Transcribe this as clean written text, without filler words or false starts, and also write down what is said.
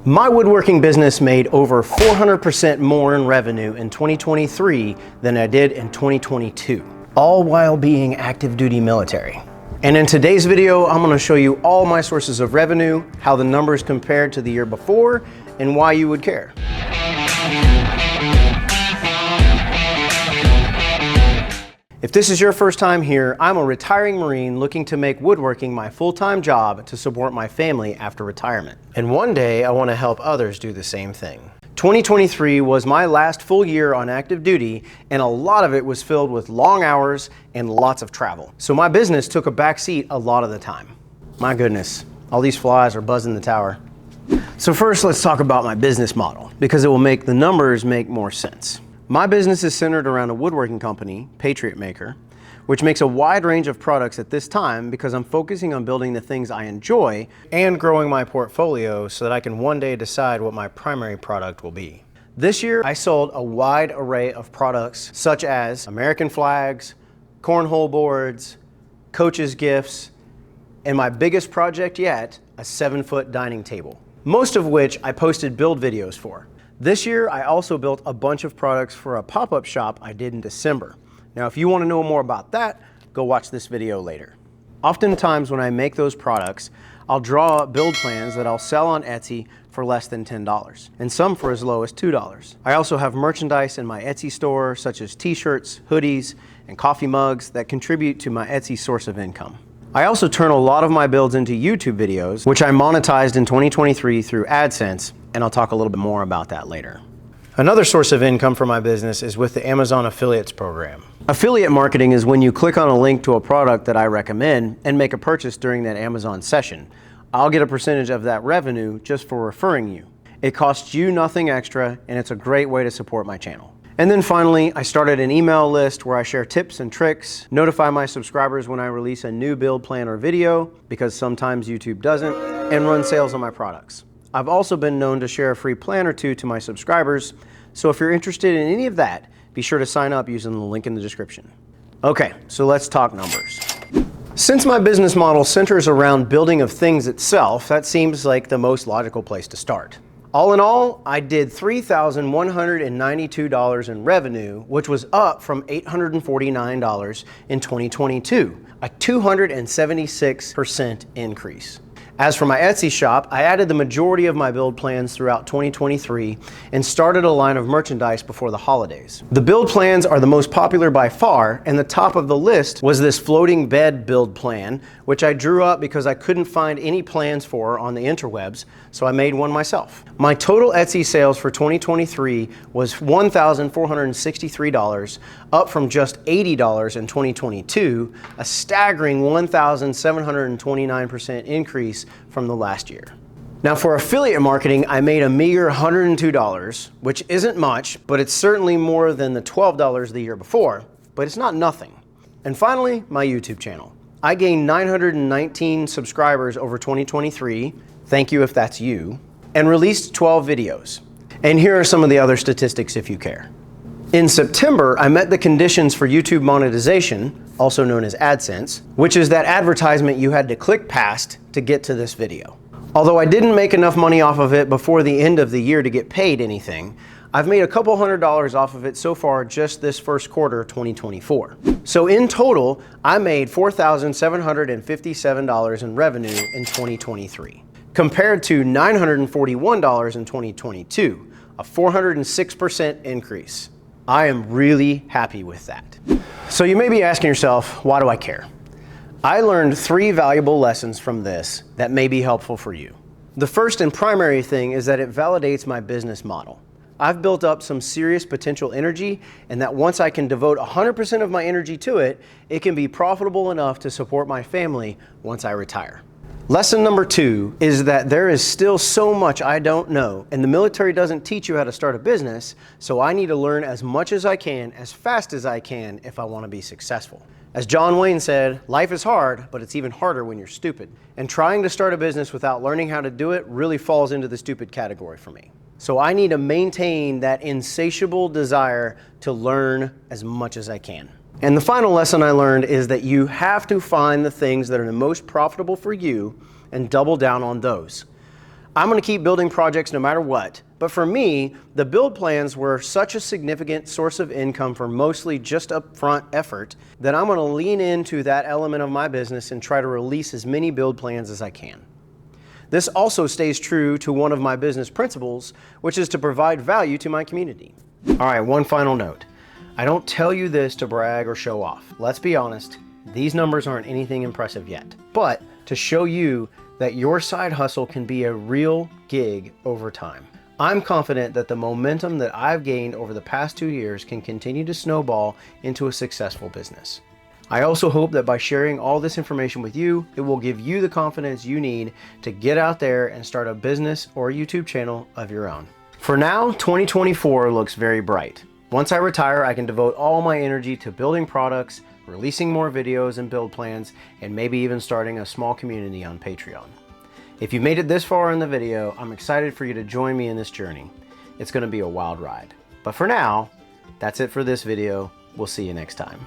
My woodworking business made over 400% more in revenue in 2023 than I did in 2022, all while being active duty military. And in today's video, I'm going to show you all my sources of revenue, how the numbers compared to the year before, and why you would care. If this is your first time here, I'm a retiring Marine looking to make woodworking my full-time job to support my family after retirement. And one day, I want to help others do the same thing. 2023 was my last full year on active duty, and a lot of it was filled with long hours and lots of travel. So my business took a back seat a lot of the time. My goodness, all these flies are buzzing the tower. So first, let's talk about my business model, because it will make the numbers make more sense. My business is centered around a woodworking company, Patriot-Maker, which makes a wide range of products at this time because I'm focusing on building the things I enjoy and growing my portfolio so that I can one day decide what my primary product will be. This year, I sold a wide array of products such as American flags, cornhole boards, coaches' gifts, and my biggest project yet, a 7-foot dining table, most of which I posted build videos for. This year, I also built a bunch of products for a pop-up shop I did in December. Now, if you want to know more about that, go watch this video later. Oftentimes, when I make those products, I'll draw up build plans that I'll sell on Etsy for less than $10, and some for as low as $2. I also have merchandise in my Etsy store, such as t-shirts, hoodies, and coffee mugs that contribute to my Etsy source of income. I also turn a lot of my builds into YouTube videos, which I monetized in 2023 through AdSense, and I'll talk a little bit more about that later. Another source of income for my business is with the Amazon Affiliates program. Affiliate marketing is when you click on a link to a product that I recommend and make a purchase during that Amazon session. I'll get a percentage of that revenue just for referring you. It costs you nothing extra, and it's a great way to support my channel. And then finally, I started an email list where I share tips and tricks, notify my subscribers when I release a new build plan or video, because sometimes YouTube doesn't, and run sales on my products. I've also been known to share a free plan or two to my subscribers, so if you're interested in any of that, be sure to sign up using the link in the description. Okay, so let's talk numbers. Since my business model centers around building of things itself, that seems like the most logical place to start. All in all, I did $3,192 in revenue, which was up from $849 in 2022, a 276% increase. As for my Etsy shop, I added the majority of my build plans throughout 2023 and started a line of merchandise before the holidays. The build plans are the most popular by far, and the top of the list was this floating bed build plan, which I drew up because I couldn't find any plans for on the interwebs, so I made one myself. My total Etsy sales for 2023 was $1,463, up from just $80 in 2022, a staggering 1,729% increase from the last year. Now for affiliate marketing, I made a meager $102, which isn't much, but it's certainly more than the $12 the year before, but it's not nothing. And finally, my YouTube channel. I gained 919 subscribers over 2023, thank you if that's you, and released 12 videos. And here are some of the other statistics if you care. In September, I met the conditions for YouTube monetization, also known as AdSense, which is that advertisement you had to click past to get to this video. Although I didn't make enough money off of it before the end of the year to get paid anything, I've made a couple $100s off of it so far just this first quarter 2024. So in total, I made $4,757 in revenue in 2023, compared to $941 in 2022, a 406% increase. I am really happy with that. So you may be asking yourself, why do I care? I learned 3 valuable lessons from this that may be helpful for you. The first and primary thing is that it validates my business model. I've built up some serious potential energy, and that once I can devote 100% of my energy to it, it can be profitable enough to support my family once I retire. Lesson number 2 is that there is still so much I don't know, and the military doesn't teach you how to start a business, so I need to learn as much as I can, as fast as I can, if I want to be successful. As John Wayne said, life is hard, but it's even harder when you're stupid. And trying to start a business without learning how to do it really falls into the stupid category for me. So I need to maintain that insatiable desire to learn as much as I can. And the final lesson I learned is that you have to find the things that are the most profitable for you and double down on those. I'm going to keep building projects no matter what, but for me, the build plans were such a significant source of income for mostly just upfront effort that I'm going to lean into that element of my business and try to release as many build plans as I can. This also stays true to one of my business principles, which is to provide value to my community. All right, one final note. I don't tell you this to brag or show off. Let's be honest, these numbers aren't anything impressive yet, but to show you that your side hustle can be a real gig over time. I'm confident that the momentum that I've gained over the past 2 years can continue to snowball into a successful business. I also hope that by sharing all this information with you, it will give you the confidence you need to get out there and start a business or YouTube channel of your own. For now, 2024 looks very bright. Once I retire, I can devote all my energy to building products, releasing more videos and build plans, and maybe even starting a small community on Patreon. If you've made it this far in the video, I'm excited for you to join me in this journey. It's going to be a wild ride. But for now, that's it for this video. We'll see you next time.